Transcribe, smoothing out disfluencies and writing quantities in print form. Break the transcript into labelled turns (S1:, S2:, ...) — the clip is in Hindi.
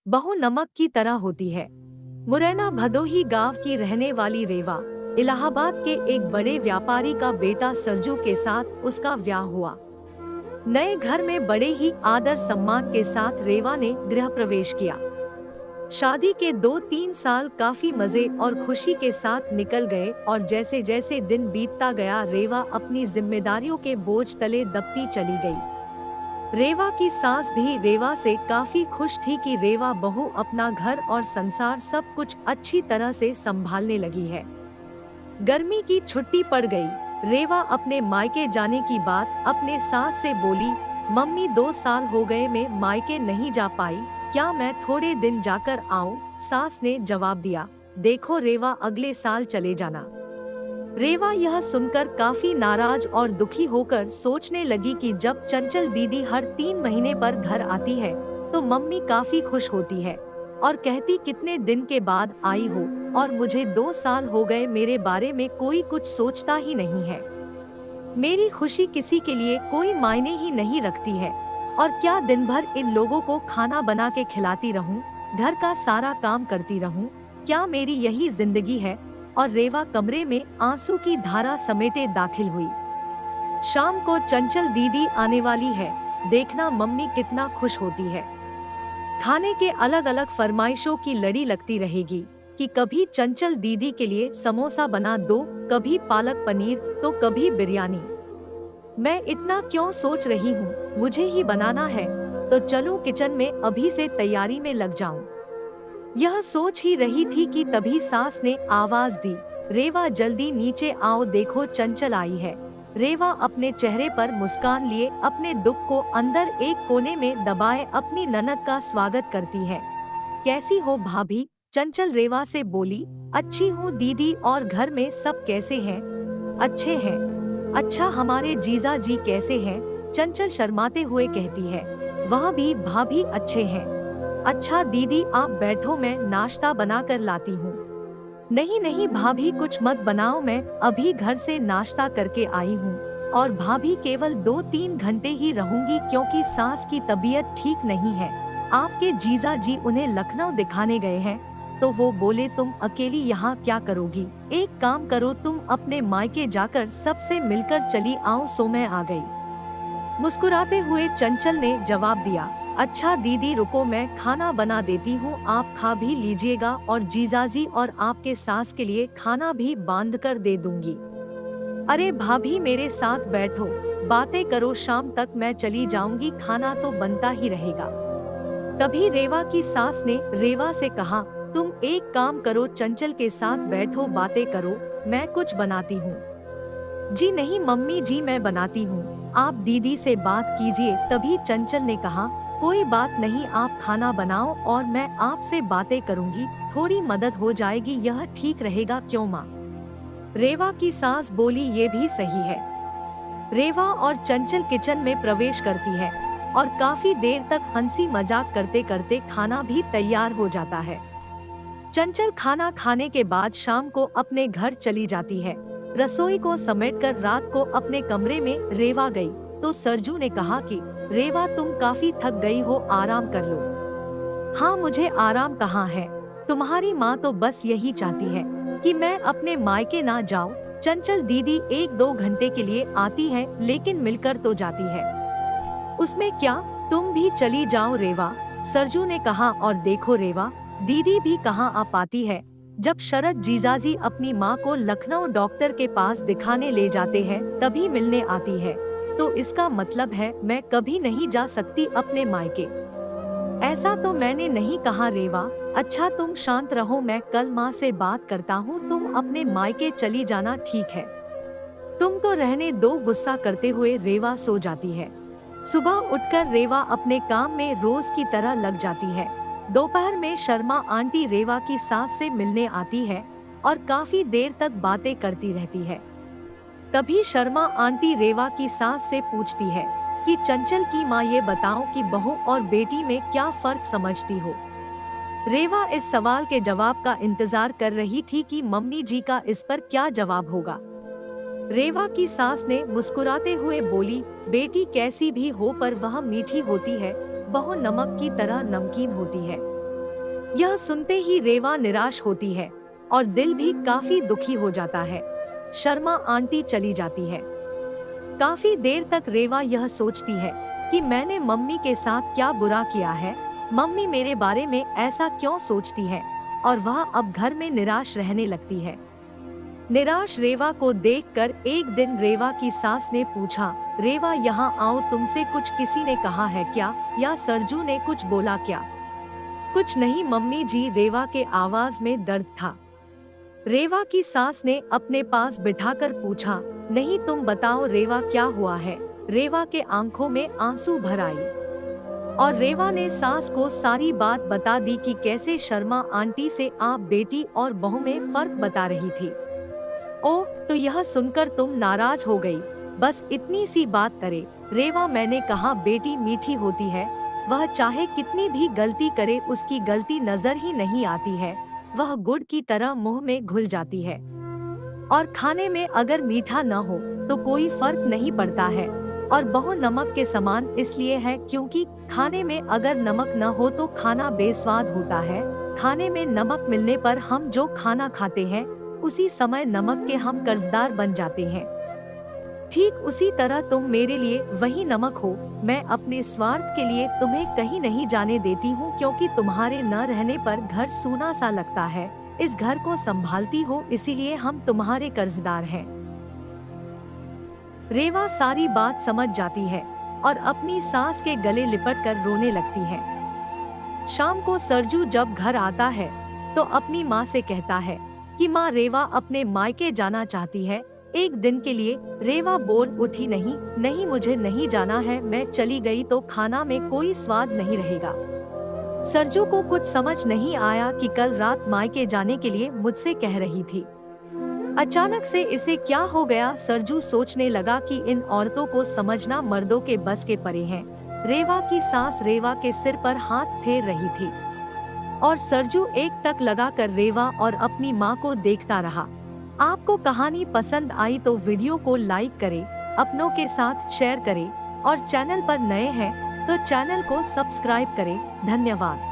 S1: बहू नमक की तरह होती है। मुरैना भदोही गांव की रहने वाली रेवा, इलाहाबाद के एक बड़े व्यापारी का बेटा सरजू के साथ उसका ब्याह हुआ। नए घर में बड़े ही आदर सम्मान के साथ रेवा ने गृह प्रवेश किया। शादी के 2-3 साल काफी मजे और खुशी के साथ निकल गए और जैसे जैसे दिन बीतता गया रेवा अपनी जिम्मेदारियों के बोझ तले दबती चली गई। रेवा की सास भी रेवा से काफी खुश थी कि रेवा बहू अपना घर और संसार सब कुछ अच्छी तरह से संभालने लगी है। गर्मी की छुट्टी पड़ गई। रेवा अपने मायके जाने की बात अपने सास से बोली, मम्मी 2 साल हो गए मैं मायके नहीं जा पाई, क्या मैं थोड़े दिन जाकर आऊं? सास ने जवाब दिया, देखो रेवा अगले साल चले जाना। रेवा यह सुनकर काफी नाराज और दुखी होकर सोचने लगी कि जब चंचल दीदी हर 3 महीने पर घर आती है तो मम्मी काफी खुश होती है और कहती कितने दिन के बाद आई हो, और मुझे 2 साल हो गए मेरे बारे में कोई कुछ सोचता ही नहीं है। मेरी खुशी किसी के लिए कोई मायने ही नहीं रखती है, और क्या दिन भर इन लोगों को खाना बना के खिलाती रहूं, घर का सारा काम करती रहूं, क्या मेरी यही जिंदगी है? और रेवा कमरे में आंसू की धारा समेटे दाखिल हुई। शाम को चंचल दीदी आने वाली है, देखना मम्मी कितना खुश होती है। खाने के अलग अलग फरमाइशों की लड़ी लगती रहेगी कि कभी चंचल दीदी के लिए समोसा बना दो, कभी पालक पनीर तो कभी बिरयानी। मैं इतना क्यों सोच रही हूँ, मुझे ही बनाना है तो चलूं किचन में अभी से तैयारी में लग जाऊं। यह सोच ही रही थी कि तभी सास ने आवाज दी, रेवा जल्दी नीचे आओ, देखो चंचल आई है। रेवा अपने चेहरे पर मुस्कान लिए अपने दुख को अंदर एक कोने में दबाए अपनी ननद का स्वागत करती है। कैसी हो भाभी? चंचल रेवा से बोली। अच्छी हूँ दीदी, और घर में सब कैसे हैं? अच्छे हैं। अच्छा, हमारे जीजा जी कैसे हैं? चंचल शर्माते हुए कहती है। वह भी भाभी अच्छे हैं। अच्छा दीदी आप बैठो, मैं नाश्ता बना कर लाती हूँ। नहीं नहीं भाभी कुछ मत बनाओ, मैं अभी घर से नाश्ता करके आई हूँ और भाभी केवल 2-3 घंटे ही रहूंगी क्योंकि सास की तबीयत ठीक नहीं है। आपके जीजा जी उन्हें लखनऊ दिखाने गए हैं तो वो बोले तुम अकेली यहाँ क्या करोगी, एक काम करो तुम अपने मायके जाकर सबसे मिलकर चली आओ। सो मैं आ गई। मुस्कुराते हुए चंचल ने जवाब दिया, अच्छा दीदी रुको, मैं खाना बना देती हूँ, आप खा भी लीजिएगा और जीजाजी और आपके सास के लिए खाना भी बांध कर दे दूंगी। अरे भाभी मेरे साथ बैठो, बातें करो, शाम तक मैं चली जाऊंगी, खाना तो बनता ही रहेगा। तभी रेवा की सास ने रेवा से कहा, तुम एक काम करो, चंचल के साथ बैठो, बातें करो, मैं कुछ बनाती हूँ। जी नहीं मम्मी जी मैं बनाती हूँ, आप दीदी से बात कीजिए। तभी चंचल ने कहा, कोई बात नहीं, आप खाना बनाओ और मैं आपसे बातें करूंगी, थोड़ी मदद हो जाएगी, यह ठीक रहेगा क्यों माँ? रेवा की सास बोली, ये भी सही है। रेवा और चंचल किचन में प्रवेश करती है और काफी देर तक हंसी मजाक करते करते खाना भी तैयार हो जाता है। चंचल खाना खाने के बाद शाम को अपने घर चली जाती है। रसोई को समेटकर रात को अपने कमरे में रेवा गई तो सरजू ने कहा कि रेवा तुम काफी थक गई हो, आराम कर लो। हाँ मुझे आराम कहाँ है, तुम्हारी माँ तो बस यही चाहती है कि मैं अपने मायके ना जाऊँ। चंचल दीदी 1-2 घंटे के लिए आती है लेकिन मिलकर तो जाती है, उसमें क्या, तुम भी चली जाओ रेवा, सरजू ने कहा। और देखो रेवा, दीदी भी कहाँ आ पाती है, जब शरद जीजाजी अपनी माँ को लखनऊ डॉक्टर के पास दिखाने ले जाते हैं तभी मिलने आती है, तो इसका मतलब है मैं कभी नहीं जा सकती अपने मायके। ऐसा तो मैंने नहीं कहा रेवा। अच्छा तुम शांत रहो, मैं कल माँ से बात करता हूँ, तुम अपने मायके चली जाना, ठीक है? तुम तो रहने दो, गुस्सा करते हुए रेवा सो जाती है। सुबह उठकर रेवा अपने काम में रोज की तरह लग जाती है। दोपहर में शर्मा आंटी रेवा की सास से मिलने आती है और काफी देर तक बातें करती रहती है। तभी शर्मा आंटी रेवा की सास से पूछती है कि चंचल की माँ, ये बताओ कि बहू और बेटी में क्या फर्क समझती हो? रेवा इस सवाल के जवाब का इंतजार कर रही थी कि मम्मी जी का इस पर क्या जवाब होगा। रेवा की सास ने मुस्कुराते हुए बोली, बेटी कैसी भी हो पर वह मीठी होती है, बहू नमक की तरह नमकीन होती है। यह सुनते ही रेवा निराश होती है और दिल भी काफी दुखी हो जाता है। शर्मा आंटी चली जाती है। काफी देर तक रेवा यह सोचती है कि मैंने मम्मी के साथ क्या बुरा किया है, मम्मी मेरे बारे में ऐसा क्यों सोचती है, और वह अब घर में निराश रहने लगती है। निराश रेवा को देखकर एक दिन रेवा की सास ने पूछा, रेवा यहाँ आओ, तुमसे कुछ किसी ने कहा है क्या, या सरजू ने कुछ बोला क्या? कुछ नहीं मम्मी जी, रेवा के आवाज में दर्द था। रेवा की सास ने अपने पास बिठाकर पूछा, नहीं तुम बताओ रेवा क्या हुआ है? रेवा के आंखों में आंसू भर आई और रेवा ने सास को सारी बात बता दी कि कैसे शर्मा आंटी से आप बेटी और बहू में फर्क बता रही थी। ओह, तो यह सुनकर तुम नाराज हो गई? बस इतनी सी बात करे रेवा, मैंने कहा बेटी मीठी होती है, वह चाहे कितनी भी गलती करे उसकी गलती नजर ही नहीं आती है, वह गुड़ की तरह मुंह में घुल जाती है और खाने में अगर मीठा न हो तो कोई फर्क नहीं पड़ता है, और बहू नमक के समान इसलिए है क्योंकि खाने में अगर नमक न हो तो खाना बेस्वाद होता है। खाने में नमक मिलने पर हम जो खाना खाते हैं उसी समय नमक के हम कर्जदार बन जाते हैं। ठीक उसी तरह तुम मेरे लिए वही नमक हो। मैं अपने स्वार्थ के लिए तुम्हें कहीं नहीं जाने देती हूँ, क्योंकि तुम्हारे न रहने पर घर सूना सा लगता है। इस घर को संभालती हो, इसीलिए हम तुम्हारे कर्जदार हैं। रेवा सारी बात समझ जाती है और अपनी सास के गले लिपट कर रोने लगती है। शाम को सरजू जब घर आता है तो अपनी माँ से कहता है कि माँ, रेवा अपने मायके जाना चाहती है एक दिन के लिए। रेवा बोल उठी, नहीं नहीं, मुझे नहीं जाना है, मैं चली गई तो खाना में कोई स्वाद नहीं रहेगा। सरजू को कुछ समझ नहीं आया कि कल रात मायके जाने के लिए मुझसे कह रही थी। अचानक से इसे क्या हो गया? सरजू सोचने लगा कि इन औरतों को समझना मर्दों के बस के परे है। रेवा की सास रेवा के सिर पर हाथ फेर रही थी और सरजू एक टक लगाकर रेवा और अपनी माँ को देखता रहा। आपको कहानी पसंद आई तो वीडियो को लाइक करें, अपनों के साथ शेयर करें और चैनल पर नए हैं तो चैनल को सब्सक्राइब करें। धन्यवाद।